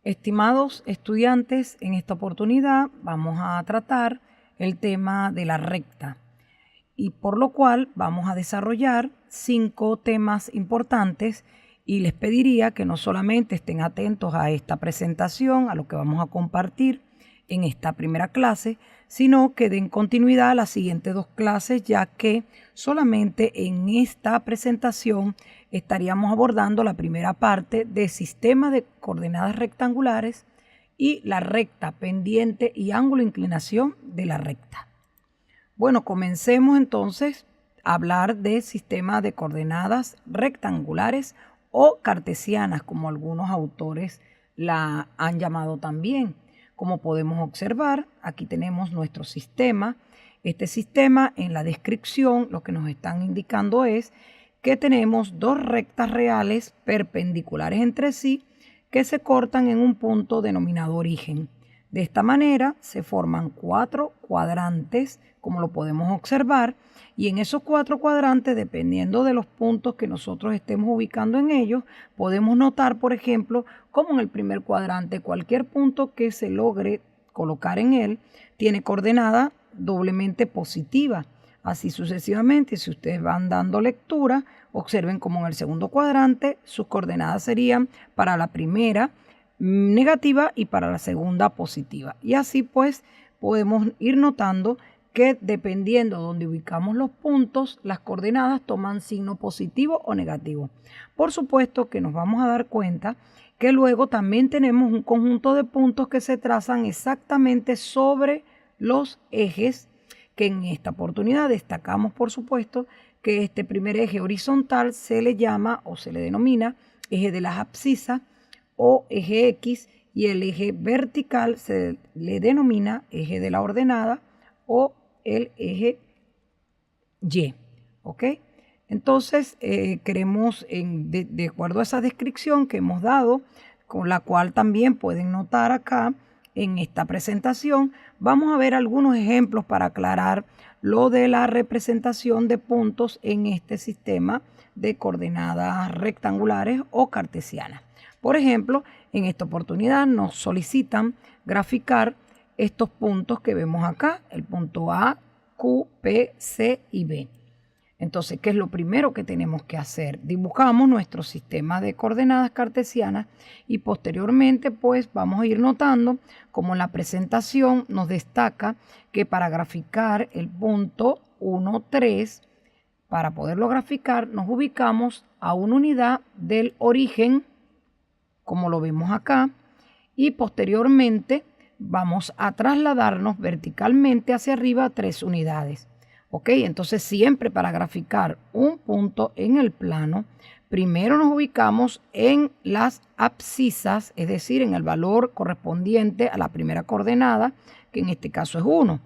Estimados estudiantes, en esta oportunidad vamos a tratar el tema de la recta y por lo cual vamos a desarrollar 5 temas importantes y les pediría que no solamente estén atentos a esta presentación, a lo que vamos a compartir en esta primera clase, sino que den continuidad a las siguientes 2 clases, ya que solamente en esta presentación estaríamos abordando la primera parte de sistema de coordenadas rectangulares y la recta, pendiente y ángulo de inclinación de la recta. Bueno, comencemos entonces a hablar de sistema de coordenadas rectangulares o cartesianas, como algunos autores la han llamado también. Como podemos observar, aquí tenemos nuestro sistema. Este sistema, en la descripción, lo que nos están indicando es que tenemos 2 rectas reales perpendiculares entre sí que se cortan en un punto denominado origen. De esta manera se forman 4 cuadrantes, como lo podemos observar, y en esos 4 cuadrantes, dependiendo de los puntos que nosotros estemos ubicando en ellos, podemos notar, por ejemplo, como en el primer cuadrante, cualquier punto que se logre colocar en él tiene coordenada doblemente positiva. Así sucesivamente, si ustedes van dando lectura, observen como en el segundo cuadrante sus coordenadas serían para la primera negativa y para la segunda positiva. Y así pues podemos ir notando que dependiendo de donde ubicamos los puntos, las coordenadas toman signo positivo o negativo. Por supuesto que nos vamos a dar cuenta que luego también tenemos un conjunto de puntos que se trazan exactamente sobre los ejes, que en esta oportunidad destacamos, por supuesto, que este primer eje horizontal se le llama o se le denomina eje de las abscisas o eje X, y el eje vertical se le denomina eje de la ordenada o el eje Y. ¿Ok? Entonces, queremos, de acuerdo a esa descripción que hemos dado, con la cual también pueden notar acá en esta presentación, vamos a ver algunos ejemplos para aclarar lo de la representación de puntos en este sistema de coordenadas rectangulares o cartesianas. Por ejemplo, en esta oportunidad nos solicitan graficar estos puntos que vemos acá, el punto A, Q, P, C y B. Entonces, ¿qué es lo primero que tenemos que hacer? Dibujamos nuestro sistema de coordenadas cartesianas y posteriormente pues vamos a ir notando como en la presentación nos destaca que para graficar el punto 1, 3, para poderlo graficar nos ubicamos a una unidad del origen, como lo vemos acá, y posteriormente vamos a trasladarnos verticalmente hacia arriba a 3 unidades. Ok, entonces siempre para graficar un punto en el plano, primero nos ubicamos en las abscisas, es decir, en el valor correspondiente a la primera coordenada, que en este caso es 1.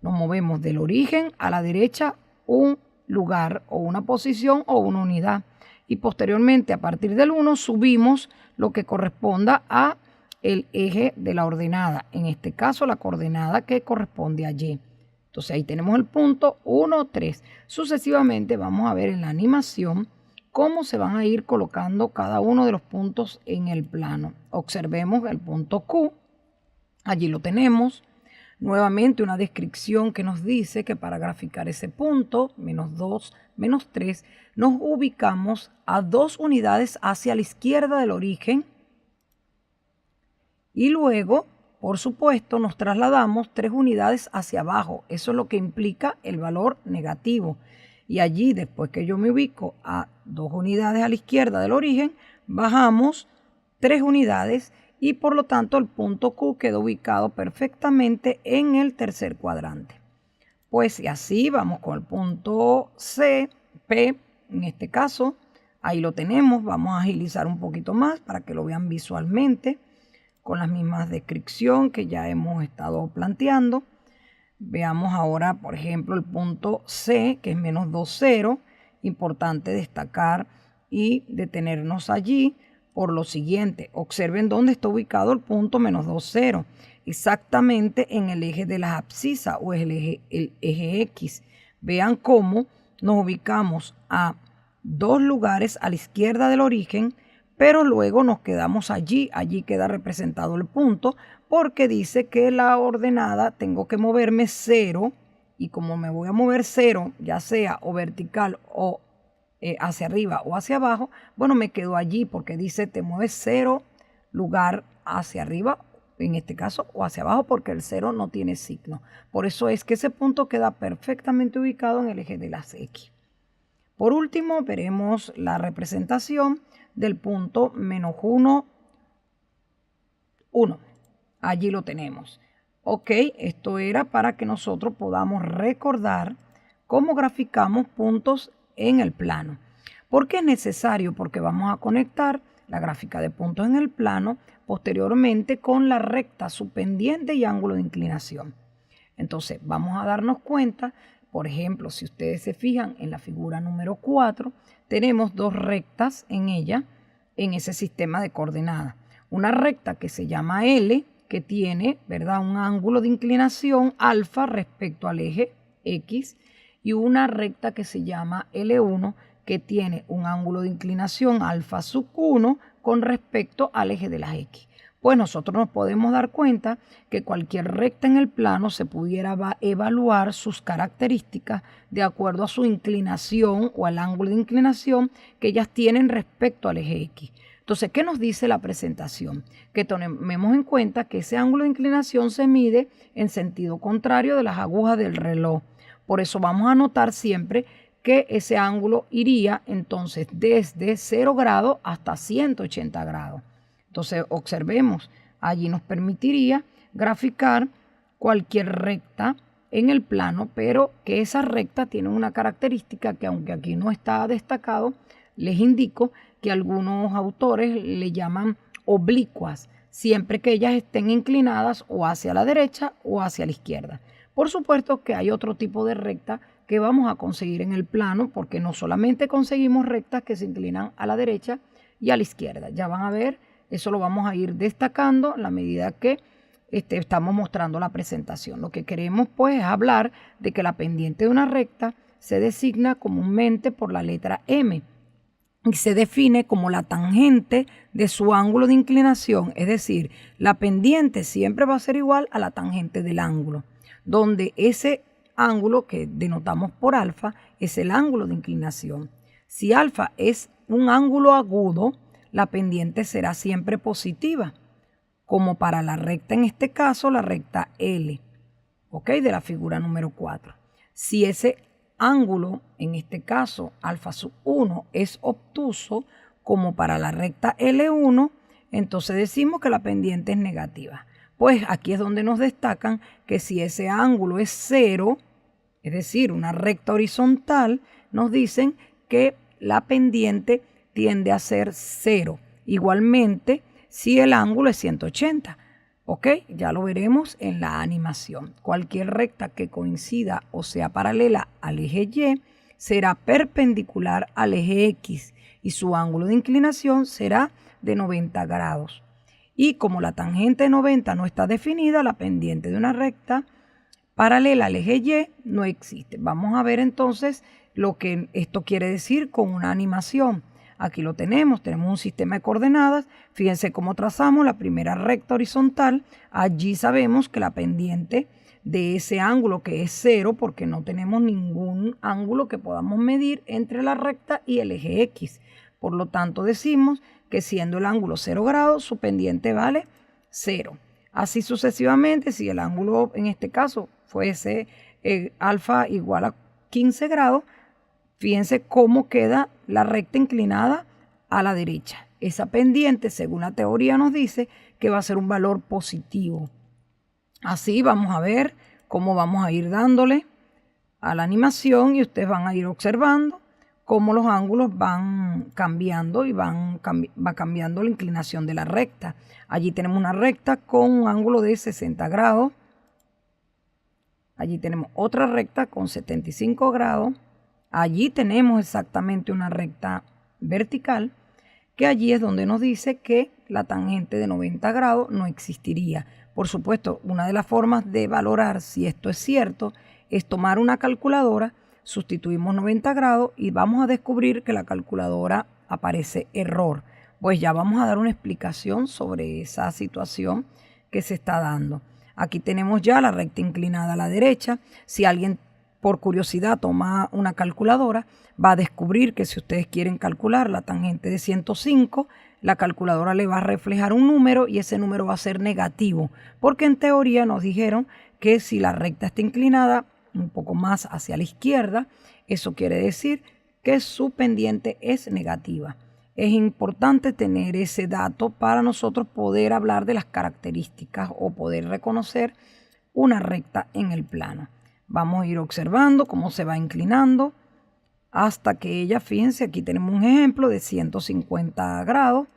Nos movemos del origen a la derecha un lugar o una posición o una unidad. Y posteriormente, a partir del 1, subimos lo que corresponda a el eje de la ordenada. En este caso, la coordenada que corresponde a Y. Entonces ahí tenemos el punto 1, 3. Sucesivamente vamos a ver en la animación cómo se van a ir colocando cada uno de los puntos en el plano. Observemos el punto Q. Allí lo tenemos. Nuevamente una descripción que nos dice que para graficar ese punto, menos 2, menos 3, nos ubicamos a 2 unidades hacia la izquierda del origen y luego, por supuesto, nos trasladamos 3 unidades hacia abajo. Eso es lo que implica el valor negativo. Y allí, después que yo me ubico a 2 unidades a la izquierda del origen, bajamos 3 unidades y por lo tanto el punto Q quedó ubicado perfectamente en el tercer cuadrante. Pues y así vamos con el punto C, P, en este caso, ahí lo tenemos. Vamos a agilizar un poquito más para que lo vean visualmente, con las mismas descripción que ya hemos estado planteando. Veamos ahora, por ejemplo, el punto C, que es menos 2, 0. Importante destacar y detenernos allí por lo siguiente. Observen dónde está ubicado el punto menos 2, 0. Exactamente en el eje de las abscisas o el eje X. Vean cómo nos ubicamos a 2 lugares a la izquierda del origen pero luego nos quedamos allí queda representado el punto, porque dice que la ordenada tengo que moverme 0, y como me voy a mover 0, ya sea o vertical o hacia arriba o hacia abajo, bueno, me quedo allí porque dice te mueves 0 lugar hacia arriba, en este caso, o hacia abajo, porque el 0 no tiene signo. Por eso es que ese punto queda perfectamente ubicado en el eje de las X. Por último, veremos la representación del punto -1, 1. Allí lo tenemos. Ok, esto era para que nosotros podamos recordar cómo graficamos puntos en el plano. ¿Por qué es necesario? Porque vamos a conectar la gráfica de puntos en el plano posteriormente con la recta, su pendiente y ángulo de inclinación. Entonces vamos a darnos cuenta, por ejemplo, si ustedes se fijan en la figura número 4, tenemos dos rectas en ella, en ese sistema de coordenadas. Una recta que se llama L, que tiene, ¿verdad?, un ángulo de inclinación alfa respecto al eje X, y una recta que se llama L1, que tiene un ángulo de inclinación alfa sub 1 con respecto al eje de las X. Pues nosotros nos podemos dar cuenta que cualquier recta en el plano se pudiera evaluar sus características de acuerdo a su inclinación o al ángulo de inclinación que ellas tienen respecto al eje X. Entonces, ¿qué nos dice la presentación? Que tomemos en cuenta que ese ángulo de inclinación se mide en sentido contrario de las agujas del reloj. Por eso vamos a notar siempre que ese ángulo iría entonces desde 0 grados hasta 180 grados. Entonces observemos, allí nos permitiría graficar cualquier recta en el plano, pero que esa recta tiene una característica que, aunque aquí no está destacado, les indico que algunos autores le llaman oblicuas, siempre que ellas estén inclinadas o hacia la derecha o hacia la izquierda. Por supuesto que hay otro tipo de recta que vamos a conseguir en el plano, porque no solamente conseguimos rectas que se inclinan a la derecha y a la izquierda. Ya van a ver, eso lo vamos a ir destacando a la medida que estamos mostrando la presentación. Lo que queremos pues es hablar de que la pendiente de una recta se designa comúnmente por la letra M y se define como la tangente de su ángulo de inclinación, es decir, la pendiente siempre va a ser igual a la tangente del ángulo, donde ese ángulo que denotamos por alfa es el ángulo de inclinación. Si alfa es un ángulo agudo, la pendiente será siempre positiva, como para la recta, en este caso la recta L, ¿ok?, de la figura número 4. Si ese ángulo, en este caso alfa sub 1, es obtuso, como para la recta L1, entonces decimos que la pendiente es negativa. Pues aquí es donde nos destacan que si ese ángulo es 0, es decir, una recta horizontal, nos dicen que la pendiente tiende a ser 0. Igualmente, si el ángulo es 180, ¿ok? Ya lo veremos en la animación. Cualquier recta que coincida o sea paralela al eje Y será perpendicular al eje X y su ángulo de inclinación será de 90 grados. Y como la tangente de 90 no está definida, la pendiente de una recta paralela al eje Y no existe. Vamos a ver entonces lo que esto quiere decir con una animación. Aquí lo tenemos un sistema de coordenadas. Fíjense cómo trazamos la primera recta horizontal. Allí sabemos que la pendiente de ese ángulo, que es 0, porque no tenemos ningún ángulo que podamos medir entre la recta y el eje X. Por lo tanto, decimos que siendo el ángulo 0 grados, su pendiente vale 0. Así sucesivamente, si el ángulo en este caso fuese alfa igual a 15 grados, fíjense cómo queda la recta inclinada a la derecha. Esa pendiente, según la teoría, nos dice que va a ser un valor positivo. Así vamos a ver cómo vamos a ir dándole a la animación y ustedes van a ir observando cómo los ángulos van cambiando y va cambiando la inclinación de la recta. Allí tenemos una recta con un ángulo de 60 grados. Allí tenemos otra recta con 75 grados. Allí tenemos exactamente una recta vertical, que allí es donde nos dice que la tangente de 90 grados no existiría. Por supuesto, una de las formas de valorar si esto es cierto es tomar una calculadora, sustituimos 90 grados y vamos a descubrir que la calculadora aparece error. Pues ya vamos a dar una explicación sobre esa situación que se está dando. Aquí tenemos ya la recta inclinada a la derecha. Si alguien por curiosidad toma una calculadora, va a descubrir que si ustedes quieren calcular la tangente de 105, la calculadora le va a reflejar un número y ese número va a ser negativo, porque en teoría nos dijeron que si la recta está inclinada un poco más hacia la izquierda, eso quiere decir que su pendiente es negativa. Es importante tener ese dato para nosotros poder hablar de las características o poder reconocer una recta en el plano. Vamos a ir observando cómo se va inclinando hasta que ella, fíjense, aquí tenemos un ejemplo de 150 grados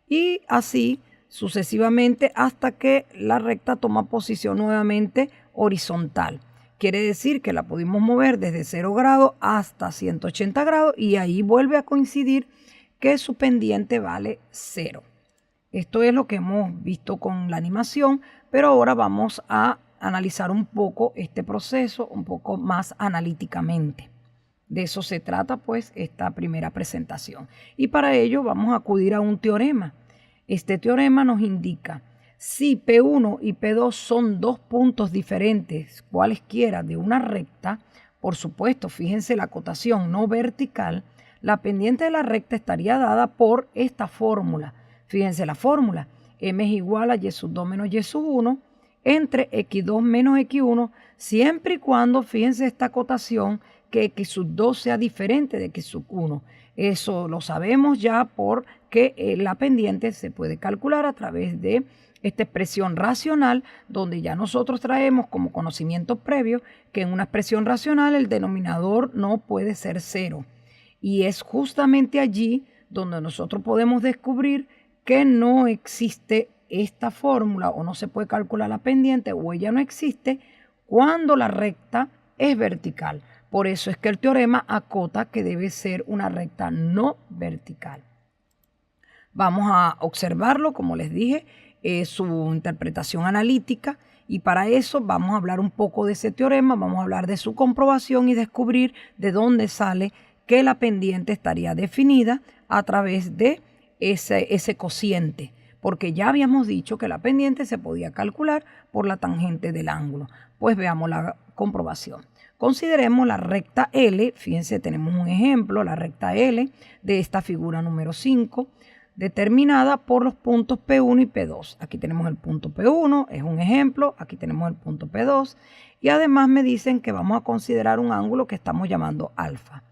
y así sucesivamente hasta que la recta toma posición nuevamente horizontal. Quiere decir que la pudimos mover desde 0 grados hasta 180 grados y ahí vuelve a coincidir que su pendiente vale 0. Esto es lo que hemos visto con la animación, pero ahora vamos a analizar un poco este proceso un poco más analíticamente. De eso se trata pues esta primera presentación. Y para ello vamos a acudir a un teorema. Este teorema nos indica si P1 y P2 son dos puntos diferentes, cualesquiera de una recta, por supuesto, fíjense la acotación no vertical, la pendiente de la recta estaría dada por esta fórmula. Fíjense la fórmula, m es igual a y sub 2 menos y sub 1 entre x2 menos x1, siempre y cuando, fíjense esta acotación, que x sub 2 sea diferente de x sub 1. Eso lo sabemos ya porque la pendiente se puede calcular a través de esta expresión racional, donde ya nosotros traemos como conocimiento previo que en una expresión racional el denominador no puede ser 0. Y es justamente allí donde nosotros podemos descubrir que no existe esta fórmula o no se puede calcular la pendiente o ella no existe cuando la recta es vertical. Por eso es que el teorema acota que debe ser una recta no vertical. Vamos a observarlo, como les dije, su interpretación analítica y para eso vamos a hablar un poco de ese teorema, vamos a hablar de su comprobación y descubrir de dónde sale que la pendiente estaría definida a través de ese cociente, porque ya habíamos dicho que la pendiente se podía calcular por la tangente del ángulo. Pues veamos la comprobación. Consideremos la recta L, fíjense, tenemos un ejemplo, la recta L de esta figura número 5, determinada por los puntos P1 y P2. Aquí tenemos el punto P1, es un ejemplo, aquí tenemos el punto P2 y además me dicen que vamos a considerar un ángulo que estamos llamando alfa.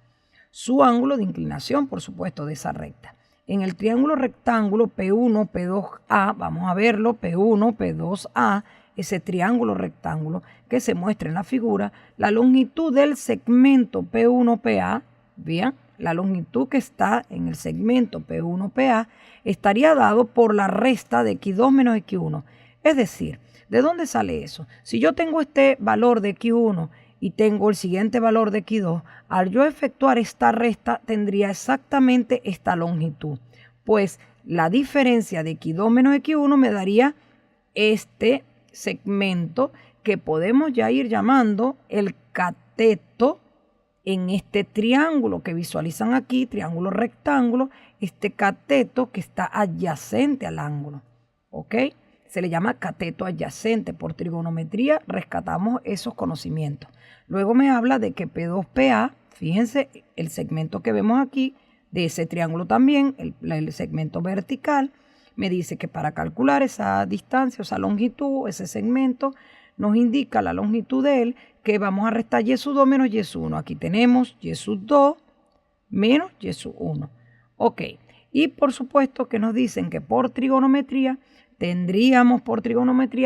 Su ángulo de inclinación, por supuesto, de esa recta. En el triángulo rectángulo P1, P2A, vamos a verlo, P1, P2A, ese triángulo rectángulo que se muestra en la figura, la longitud del segmento P1PA, bien, la longitud que está en el segmento P1PA estaría dado por la resta de x2 menos x1. Es decir, ¿de dónde sale eso? Si yo tengo este valor de x1 y tengo el siguiente valor de x2, al yo efectuar esta resta tendría exactamente esta longitud. Pues la diferencia de x2 menos x1 me daría este segmento que podemos ya ir llamando el cateto en este triángulo que visualizan aquí, triángulo rectángulo, este cateto que está adyacente al ángulo, ¿ok? Se le llama cateto adyacente. Por trigonometría rescatamos esos conocimientos. Luego me habla de que P2PA, fíjense el segmento que vemos aquí, de ese triángulo también, el segmento vertical, me dice que para calcular esa distancia, esa longitud, ese segmento, nos indica la longitud de él, que vamos a restar y sub 2 menos y sub 1. Aquí tenemos y sub 2 menos y sub 1. Ok, y por supuesto que nos dicen que por trigonometría,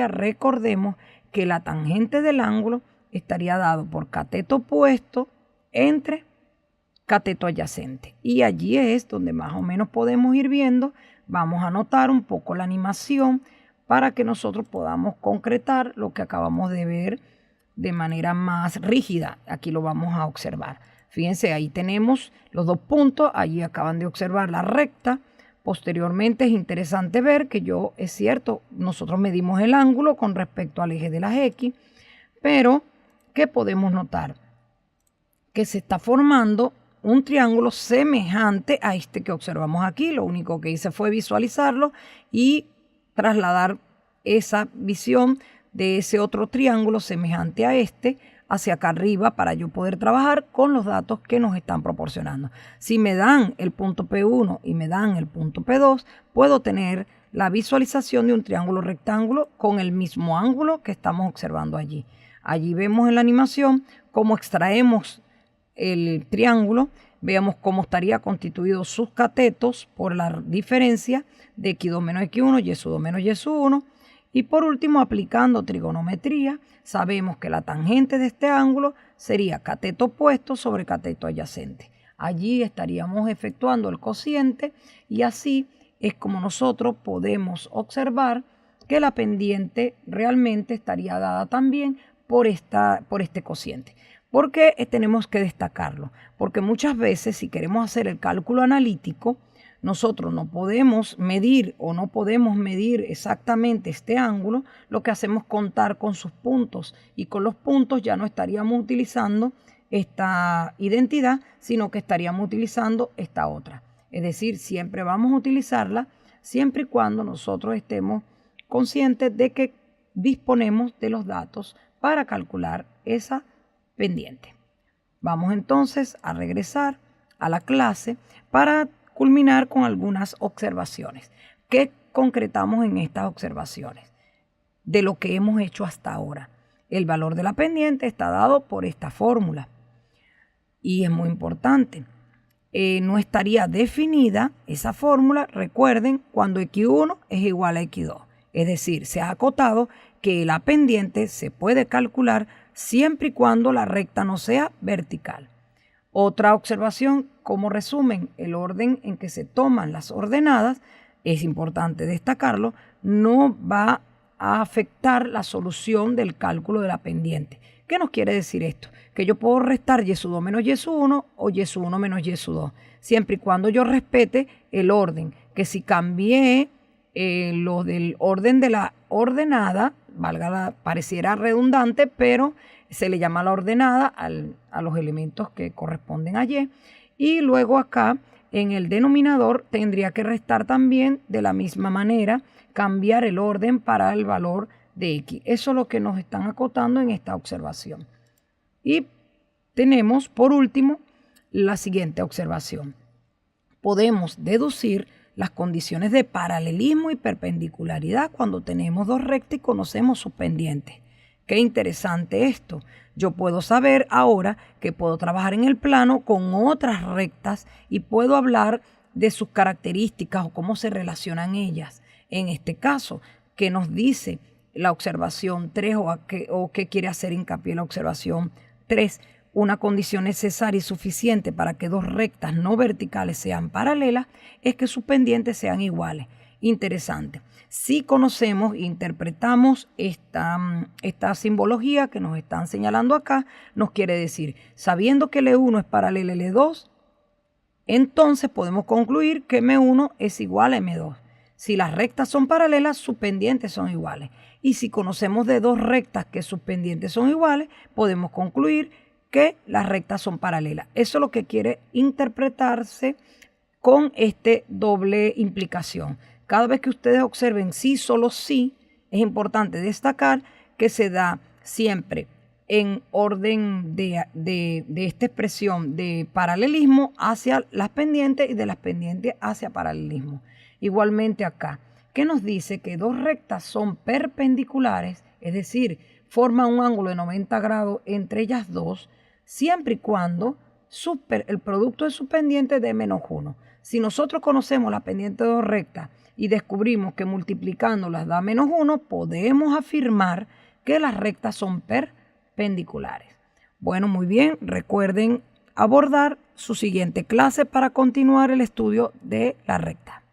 recordemos que la tangente del ángulo estaría dado por cateto opuesto entre cateto adyacente. Y allí es donde más o menos podemos ir viendo. Vamos a anotar un poco la animación para que nosotros podamos concretar lo que acabamos de ver de manera más rígida. Aquí lo vamos a observar. Fíjense, ahí tenemos los dos puntos. Allí acaban de observar la recta. Posteriormente es interesante ver que es cierto, nosotros medimos el ángulo con respecto al eje de las X, pero ¿qué podemos notar? Que se está formando un triángulo semejante a este que observamos aquí. Lo único que hice fue visualizarlo y trasladar esa visión de ese otro triángulo semejante a este hacia acá arriba para yo poder trabajar con los datos que nos están proporcionando. Si me dan el punto P1 y me dan el punto P2, puedo tener la visualización de un triángulo rectángulo con el mismo ángulo que estamos observando allí. Allí vemos en la animación cómo extraemos el triángulo, veamos cómo estaría constituido sus catetos por la diferencia de x2 menos x1, y2 menos y1. Y por último, aplicando trigonometría, sabemos que la tangente de este ángulo sería cateto opuesto sobre cateto adyacente. Allí estaríamos efectuando el cociente y así es como nosotros podemos observar que la pendiente realmente estaría dada también por este cociente. ¿Por qué tenemos que destacarlo? Porque muchas veces si queremos hacer el cálculo analítico, nosotros no podemos medir exactamente este ángulo, lo que hacemos es contar con sus puntos y con los puntos ya no estaríamos utilizando esta identidad, sino que estaríamos utilizando esta otra. Es decir, siempre vamos a utilizarla siempre y cuando nosotros estemos conscientes de que disponemos de los datos para calcular esa pendiente. Vamos entonces a regresar a la clase para culminar con algunas observaciones. ¿Qué concretamos en estas observaciones? De lo que hemos hecho hasta ahora. El valor de la pendiente está dado por esta fórmula. Y es muy importante. No estaría definida esa fórmula, recuerden, cuando x1 es igual a x2. Es decir, se ha acotado que la pendiente se puede calcular siempre y cuando la recta no sea vertical. Otra observación, como resumen, el orden en que se toman las ordenadas, es importante destacarlo, no va a afectar la solución del cálculo de la pendiente. ¿Qué nos quiere decir esto? Que yo puedo restar y2 menos y1 o y1 menos y2, siempre y cuando yo respete el orden, que si cambié lo del orden de la ordenada, pareciera redundante, pero se le llama la ordenada a los elementos que corresponden a y. Y luego acá en el denominador tendría que restar también de la misma manera, cambiar el orden para el valor de x. Eso es lo que nos están acotando en esta observación. Y tenemos por último la siguiente observación. Podemos deducir las condiciones de paralelismo y perpendicularidad cuando tenemos dos rectas y conocemos sus pendientes. Qué interesante esto. Yo puedo saber ahora que puedo trabajar en el plano con otras rectas y puedo hablar de sus características o cómo se relacionan ellas. En este caso, ¿qué nos dice la observación 3 o qué quiere hacer hincapié la observación 3? Una condición necesaria y suficiente para que dos rectas no verticales sean paralelas es que sus pendientes sean iguales. Interesante. Si conocemos e interpretamos esta simbología que nos están señalando acá, nos quiere decir, sabiendo que L1 es paralelo a L2, entonces podemos concluir que M1 es igual a M2. Si las rectas son paralelas, sus pendientes son iguales. Y si conocemos de dos rectas que sus pendientes son iguales, podemos concluir que las rectas son paralelas. Eso es lo que quiere interpretarse con este doble implicación. Cada vez que ustedes observen sí, solo sí, es importante destacar que se da siempre en orden de esta expresión de paralelismo hacia las pendientes y de las pendientes hacia paralelismo. Igualmente acá, que nos dice que dos rectas son perpendiculares, es decir, forman un ángulo de 90 grados entre ellas dos, siempre y cuando el producto de su pendiente dé menos 1. Si nosotros conocemos la pendiente de dos rectas y descubrimos que multiplicándolas da menos 1, podemos afirmar que las rectas son perpendiculares. Bueno, muy bien, recuerden abordar su siguiente clase para continuar el estudio de la recta.